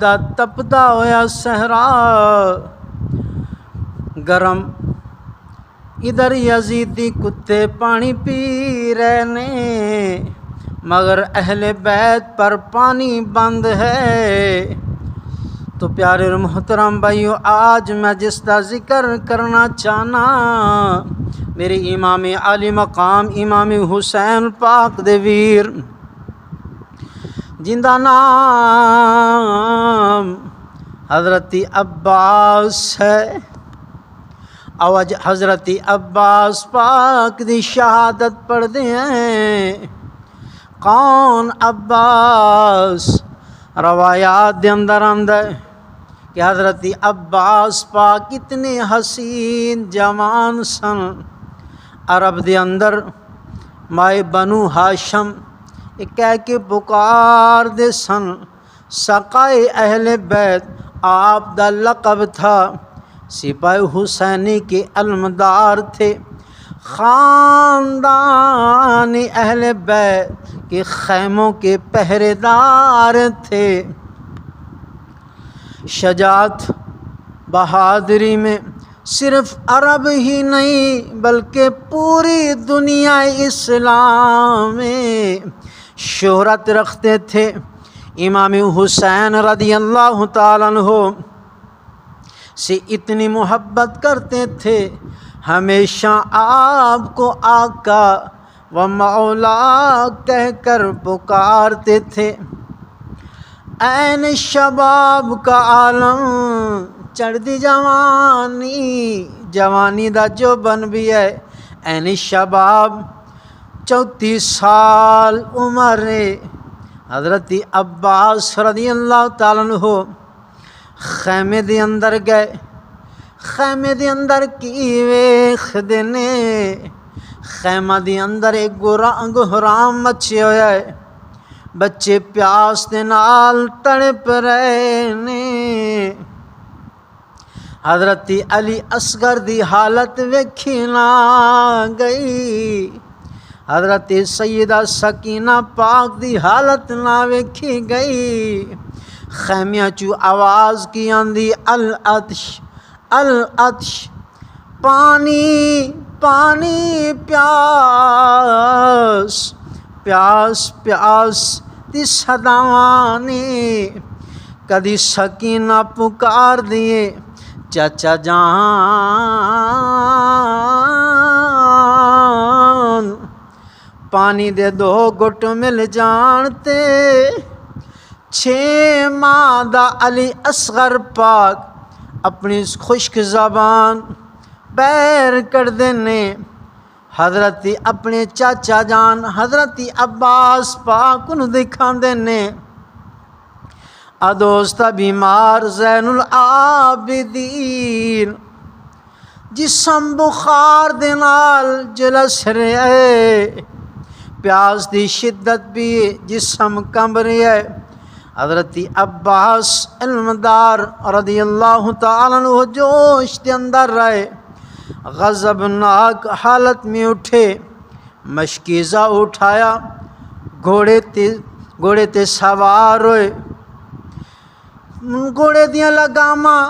دا تپدا ہویا صحرا گرم، ادھر یزیدی کتے پانی پی رہے نے، مگر اہل بیت پر پانی بند ہے۔ تو پیارے اور محترم بھائیو، آج میں جس کا ذکر کرنا چاہنا میرے امام عالی مقام امام حسین پاک دے ویر، جن دا نام حضرت عباس ہے۔ آج حضرت عباس پاک دی شہادت پڑھ دے ہیں۔ کون عباس؟ روایات دے اندر آندا ہے کہ حضرت عباس پاک اتنے حسین جوان سن، عرب دے اندر مائے بنو ہاشم ایک کہہ کے پکار دے سن، سقائے اہل بیت آپ دا لقب تھا، سپاہی حسینی کے علمدار تھے، خاندان اہل بیت کے خیموں کے پہرے دار تھے۔ شجاعت بہادری میں صرف عرب ہی نہیں بلکہ پوری دنیا اسلام میں شہرت رکھتے تھے۔ امام حسین رضی اللہ تعالیٰ عنہ سے اتنی محبت کرتے تھے، ہمیشہ آپ کو آقا و مولا کہہ کر پکارتے تھے۔ این شباب کا عالم، چڑھ دی جوانی دا جو بن بھی ہے، این شباب 34 سال عمر حضرت عباس رضی اللہ تعالیٰ عنہ خیمے دے اندر گئے۔ خیمے دے اندر کی ویکھ دے نے، خیمہ دے اندر ایک گہرام مچے ہویا ہے، بچے پیاس دے نال تڑپ رہے نے۔ حضرت علی اصغر دی حالت ویکھی نہ گئی، حضرت سیدہ سکینہ پاک دی حالت نہ ویکھی گئی۔ خیمیاں چو آواز کی آندی، العطش العطش، پانی پانی، پیاس پیاس پیاس دی صداواں نے۔ کدی سکینہ پکار دیے، چاچا جان پانی دے 2 گھٹ مل جانتے۔ 6 ماہ دا علی اصغر پاک اپنی خشک زبان بیر کر دینے، حضرت اپنے چاچا جان حضرت عباس پاک انہوں دکھا دینے۔ ادوستہ بیمار زین العابدین، جسم بخار دے نال جلس رہے، پیاس دی شدت بھی جسم کمب رہے۔ حضرت عباس علمدار رضی اللہ تعالیٰ عنہ جوش دے اندر رہے، غضبناک حالت میں اٹھے، مشکیزہ اٹھایا، گھوڑے تے سوار ہوئے، گھوڑے دیاں لگاماں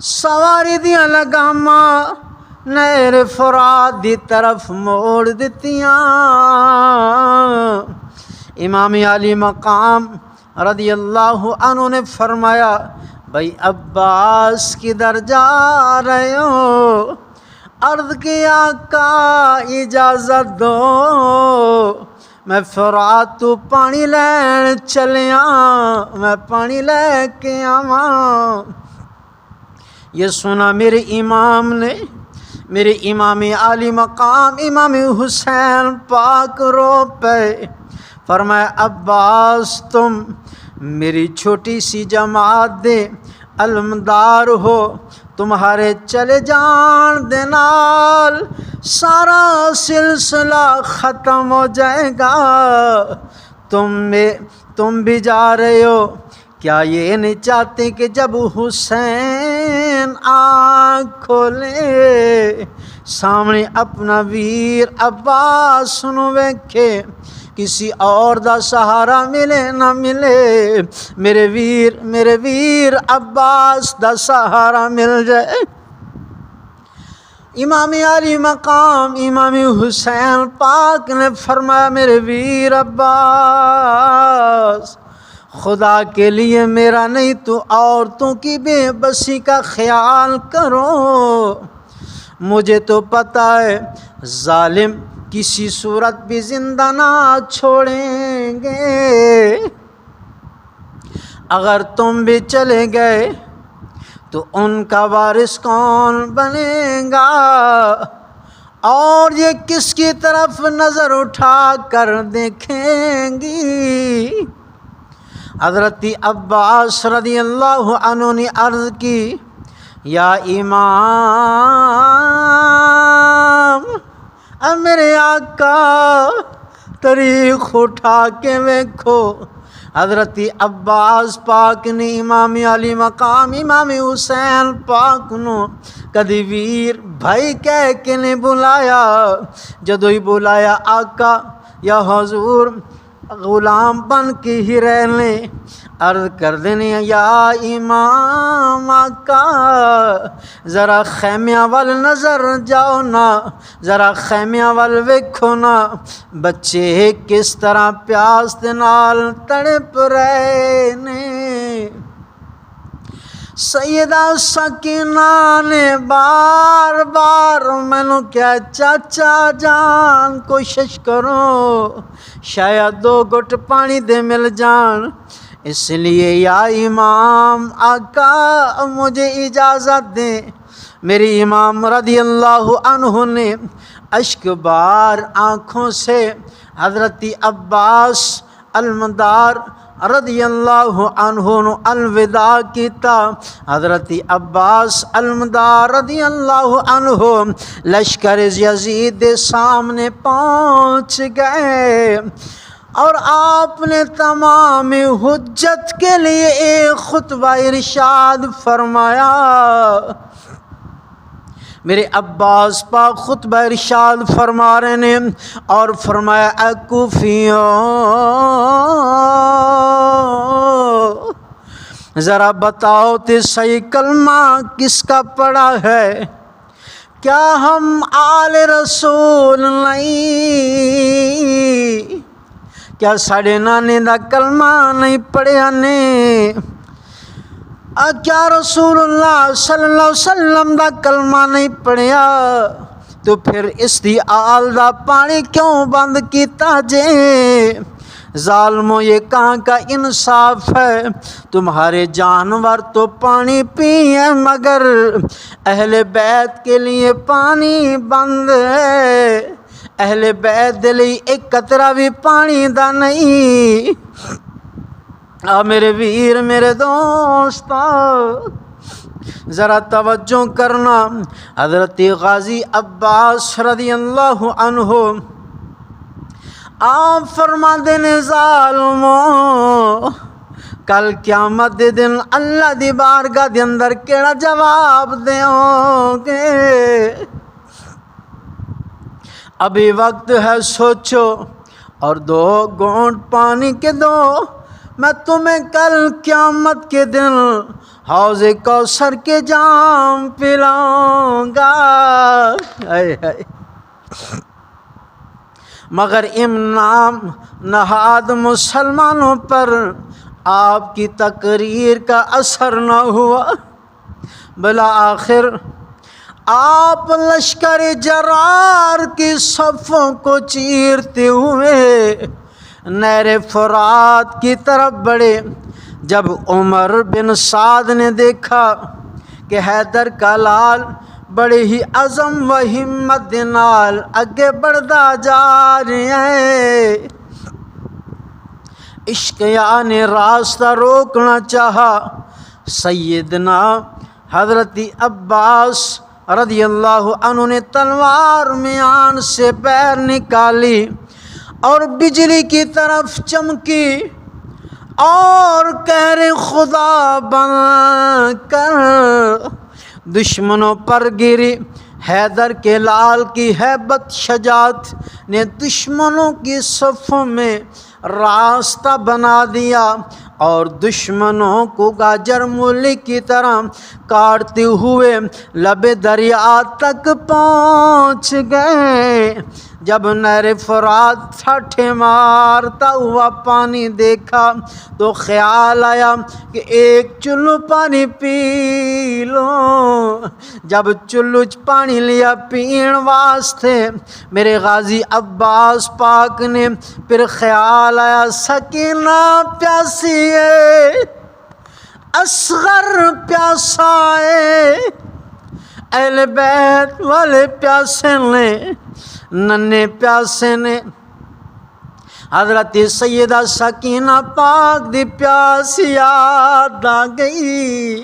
سواری دیاں لگاماں نہر فرات دی طرف موڑ دتیاں۔ امام علی مقام رضی اللہ عنہ نے فرمایا، بھائی عباس کدھر جا رہے ہو؟ عرض کی آقا اجازت دو، میں فرات تو پانی لین چلیاں، میں پانی لے کے آواں۔ یہ سنا میرے امام نے، میرے امام عالی مقام امام حسین پاک رو پے، فرمایا عباس تم میری چھوٹی سی جماعت دے علمدار ہو، تمہارے چلے جان دے نال سارا سلسلہ ختم ہو جائے گا، تم بھی جا رہے ہو، کیا یہ نہیں چاہتے کہ جب حسین آ آنکھ کھولے سامنے اپنا ویر عباس سنو ویکھے کسی اور دا سہارا ملے نہ ملے میرے ویر عباس دا سہارا مل جائے۔ امام علی مقام امام حسین پاک نے فرمایا میرے ویر عباس خدا کے لیے میرا نہیں تو عورتوں کی بے بسی کا خیال کرو، مجھے تو پتہ ہے ظالم کسی صورت بھی زندہ نہ چھوڑیں گے، اگر تم بھی چلے گئے تو ان کا وارث کون بنے گا، اور یہ کس کی طرف نظر اٹھا کر دیکھیں گی۔ حضرت عباس رضی اللہ عنہ نے عرض کی یا امام میرے آقا تاریخ اٹھا کے ویکھو۔ حضرت عباس پاک نے امام علی مقام امام حسین پاک نو کدی ویر بھائی کہہ کے نہیں بلایا، جدو ہی بلایا آقا یا حضور غلام بن کے ہی رہ لیں، عرض کر دینے یا امام آقا ذرا خیمیاں وال نظر جاؤ نا، ذرا خیمیاں وال ویکھو نا، بچے کس طرح پیاس دے نال تڑپ رہے نے۔ سیدہ سکینہ نے بار بار مینوں کیا چاچا جان کوشش کرو شاید 2 گھٹ پانی دے مل جان، اس لیے یا امام آقا مجھے اجازت دیں۔ میری امام رضی اللہ عنہ نے اشک بار آنکھوں سے حضرت عباس المدار رضی اللہ عنہ الوداع کیتا۔ حضرت عباس المدار رضی اللہ عنہ لشکر یزید دے سامنے پہنچ گئے اور آپ نے تمام حجت کے لیے ایک خطبہ ارشاد فرمایا۔ میرے عباس پاک خطبہ ارشاد فرما رہے نے اور فرمایا اے کوفیوں ذرا بتاؤ تے صحیح کلمہ کس کا پڑھا ہے، کیا ہم آل رسول نہیں، کیا ساڑے نانے دا کلمہ نہیں پڑھیا نے، کیا رسول اللہ صلی اللہ علیہ وسلم دا کلمہ نہیں پڑھیا، تو پھر اس دی آل دا پانی کیوں بند کیتا جے؟ ظالموں یہ کہاں کا انصاف ہے، تمہارے جانور تو پانی پئیں مگر اہل بیت کے لیے پانی بند ہے، اہل بیت دے لئی ایک قطرہ بھی پانی دا نہیں۔ میرے ویر میرے دوست ذرا توجہ کرنا، حضرت غازی عباس رضی اللہ عنہ آپ فرما دینے ظالموں کل قیامت دے دن اللہ دی بارگاہ دے اندر کیڑا جواب دیو گے؟ ابھی وقت ہے سوچو اور 2 گھونٹ پانی کے دو، میں تمہیں کل قیامت کے دن حوض کوثر کے جام پلاؤں گا۔ مگر انعام نہاد مسلمانوں پر آپ کی تقریر کا اثر نہ ہوا، بالآخر آپ لشکر جرار کی صفوں کو چیرتے ہوئے نہر فرات کی طرف بڑھے۔ جب عمر بن سعد نے دیکھا کہ حیدر کا لال بڑے ہی عزم و ہمت نال اگے بڑھتا جا رہے ہیں، اشقیاء نے راستہ روکنا چاہا، سیدنا حضرت عباس رضی اللہ عنہ نے تلوار میان سے پیر نکالی اور بجلی کی طرف چمکی اور کہہ رہے خدا بن کر دشمنوں پر گری حیدر کے لال کی ہیبت شجاعت نے دشمنوں کی صفوں میں راستہ بنا دیا اور دشمنوں کو گاجر مولی کی طرح کاٹتے ہوئے لب دریا تک پہنچ گئے۔ جب نہر فرات ٹھاٹھے مارتا ہوا پانی دیکھا تو خیال آیا کہ ایک چلو پانی پی لو۔ جب چلو پانی لیا پین واسطے میرے غازی عباس پاک نے، پھر خیال آیا سکینہ پیاسی ہے، اصغر پیاسا ہے، اہل بیت والے پیاسے نے، ننے پیاسے نے۔ حضرت سیدہ سکینہ پاک دی پیاس یاد آ گئی،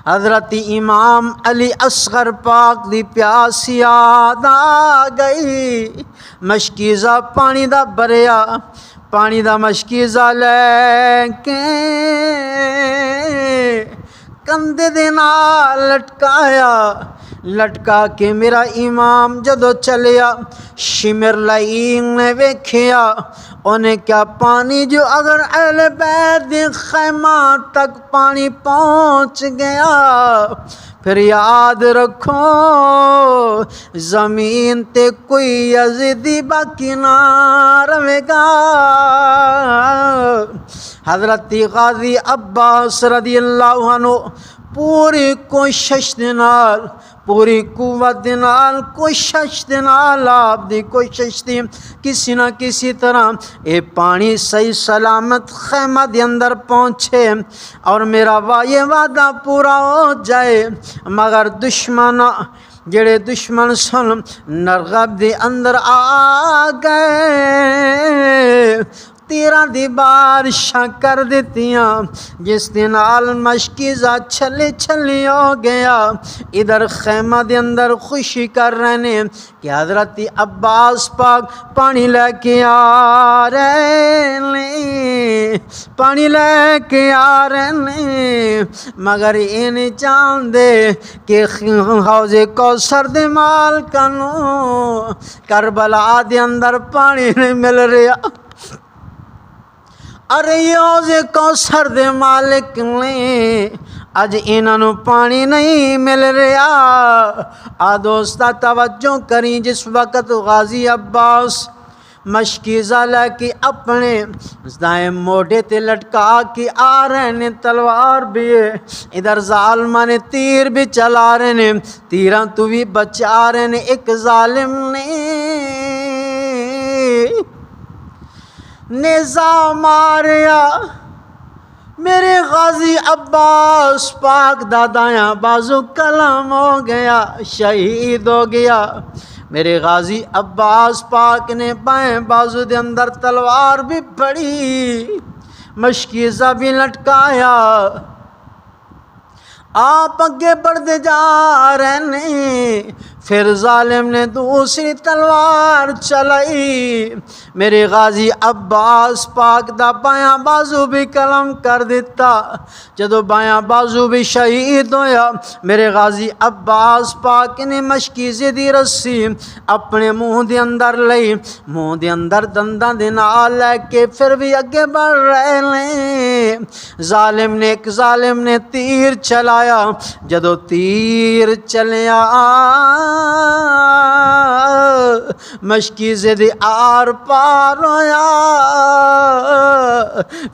حضرت امام علی اصغر پاک دی پیاس یاد آ گئی۔ مشکیزہ پانی دا بریا، پانی دا مشکیزہ لے کے کندھے دے نال لٹکا کے میرا امام جدو چلیا، شمر لائین نے ویکھیا انہیں کیا پانی جو اگر اہل بیت دے خیمہ تک پانی پہنچ گیا، پھر یاد رکھو زمین تے کوئی یزیدی باقی نہ رہے گا۔ حضرت غازی عباس رضی اللہ عنہ پوری کوشش دے نال، پوری قوت دے نال کوشش دے نال، آپ دی کوشش تھی کسی نہ کسی طرح اے پانی صحیح سلامت خیمہ دے اندر پہنچے اور میرا یہ وعدہ پورا ہو جائے۔ مگر جڑے دشمن سن نرغب دے اندر آ گئے، تیرہ دی بارشاں کر دیتیاں جس دے نال مشکیزہ چھلی ہو گیا۔ ادھر خیمہ دے اندر خوشی کر رہے نے کہ حضرت عباس پاک پانی لے کے آ رہے نے، پانی لے کے آ رہے نے، مگر یہ نہیں چاہتے کہ حوض کوثر دے مالکانوں کربلا دے اندر پانی نہیں مل رہا۔ ارے حوض کوثر دے مالک نے اج انہوں پانی نہیں مل رہا۔ دوستا توجہ کریں، جس وقت غازی عباس مشکیزہ لے کے اپنے دائیں موڈے تے لٹکا کے آ رہے نے، تلوار بھی ہے، ادھر ظالمہ نے تیر بھی چلا رہے نے، تیراں تو بھی بچا رہے نے، ایک ظالم نے نیزہ ماریا میرے غازی عباس پاک دا دایاں بازو کلم ہو گیا، شہید ہو گیا۔ میرے غازی عباس پاک نے بائیں بازو دے اندر تلوار بھی پڑی، مشکیزہ بھی لٹکایا، آپ اگے بڑھتے جا رہے نے۔ پھر ظالم نے دوسری تلوار چلائی، میرے غازی عباس پاک دا بایاں بازو بھی قلم کر دیتا۔ جدو بایاں بازو بھی شہید ہویا، میرے غازی عباس پاک نے مشکیزے دی رسی اپنے منہ دے اندر لئی، منہ دے اندر دنداں دے نال لے کے پھر بھی اگے بڑھ رہے ہیں۔ ایک ظالم نے تیر چلایا، جدو تیر چلیا مشکیزے دے آر پار ہویا،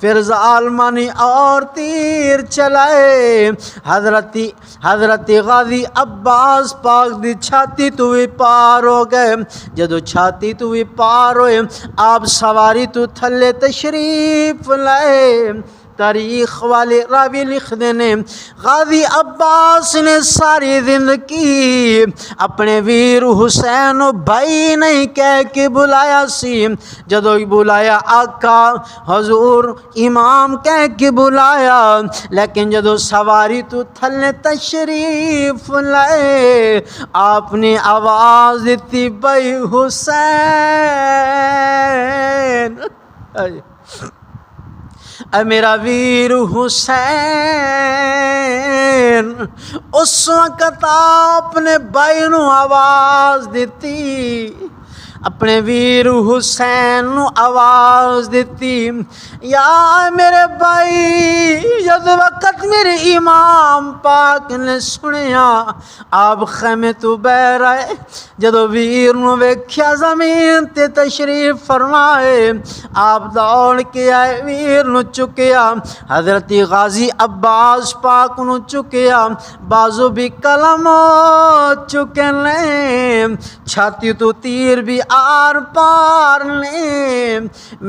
پھر ظالمہ نے اور تیر چلائے، حضرت غازی عباس پاک دی چھاتی تو بھی پار ہو گئے۔ جدو چھاتی تو بھی پار ہوئے، آپ سواری تو تھلے تشریف لائے۔ تاریخ والے راوی لکھ دینے غازی عباس نے ساری زندگی اپنے ویر حسین بھائی نہیں کہہ کے بلایا سی، جدو بلایا آقا حضور امام کہہ کے بلایا، لیکن جدو سواری تو تھلے تشریف لائے آپ نے آواز دیتی بھائی حسین، اے میرا ویر حسین، اس وقت آپ نے بھائی نو آواز دیتی، اپنے ویر حسین نو آواز دیتی، یا میرے بھائی جد وقت میرے امام پاک نے سنیا آپ خیمے تو بہ رہے، جدو ویر نو ویکھیا زمین تے تشریف فرمائے، آپ دوڑ کے آئے، ویر نو چکیا، حضرت غازی عباس پاک نو چکیا، بازو بھی قلم چکے لیں، چھاتی تو تیر بھی آر پار لیں،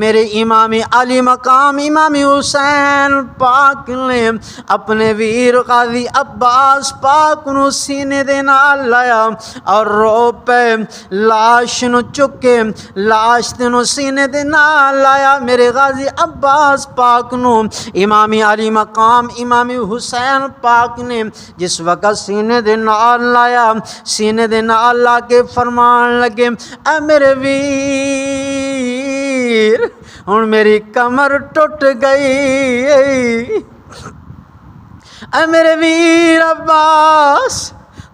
میرے امام علی مقام امام حسین پاک نے اپنے ویر غازی عباس پاک نو سینے دے نال لایا اور رو پہ لاش نو چکے، لاش نو سینے دے نال لایا، میرے غازی عباس پاک نو امام علی مقام امام حسین پاک نے جس وقت سینے دے نال لایا، سینے دے نال لا کے فرمان لگے، اے میرے ویر ہن میری کمر ٹوٹ گئی، اے میرے ویر عباس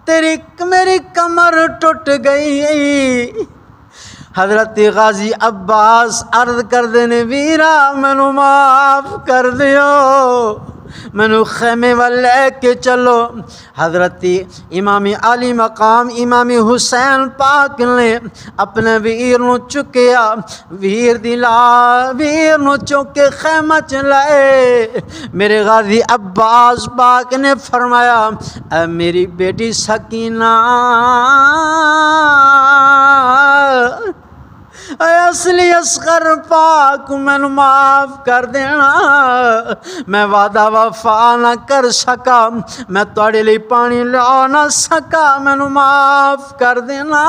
میری کمر ٹوٹ گئی۔ حضرت غازی عباس عرض کر دینے، ویرا مینو معاف کر دیو، مینو خیمے والے کے چلو۔ حضرت امام علی مقام امام حسین پاک نے اپنے ویر نو چکیا، ویر نو چک کے خیمہ چلائے، میرے غازی عباس پاک نے فرمایا، اے میری بیٹی سکینہ، اے اصلی اصغر پاک مینو معاف کر دینا، میں وعدہ وفا نہ کر سکا، میں تواڈے لئی پانی لا نہ سکا، مینو معاف کر دینا۔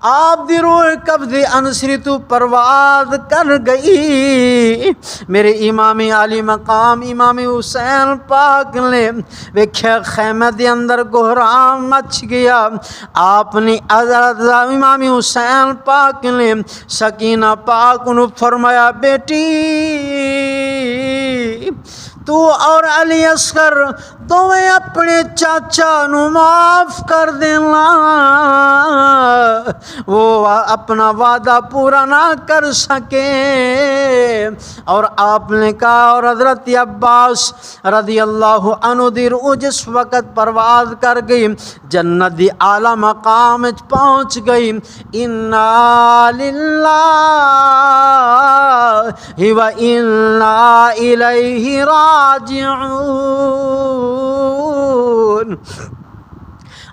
آپ دی روح قبض انصری تو پرواز کر گئی، میرے امام علی مقام امام حسین پاک نے ویکھیا خیمے دے اندر گہرام مچ گیا، آپ نے حضرت امام حسین پاک نے سکینہ پاک نو فرمایا، بیٹی تو اور علی اصغر دوویں اپنے چاچا نو معاف کر دینا، وہ اپنا وعدہ پورا نہ کر سکے۔ اور آپ نے کہا، اور حضرت عباس رضی اللہ عنہ دی روح جس وقت پرواز کر گئی، جنت دی اعلی مقام پہنچ گئی، انا للہ و انا الیہ راجعون۔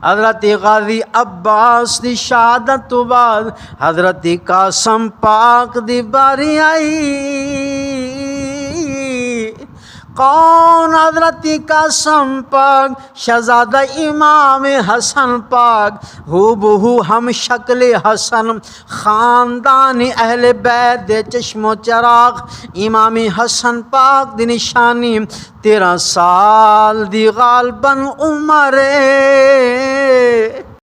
حضرت غازی عباس دی شہادت تو بعد حضرت قاسم پاک دی باری آئی۔ کون؟ حضرت قاسم پاک شہزادہ امام حسن پاک، ہو بہو ہم شکل حسن، خاندان اہل بیت دے چشم و چراغ، امام حسن پاک دی نشانی 13 سال دی غالباً عمر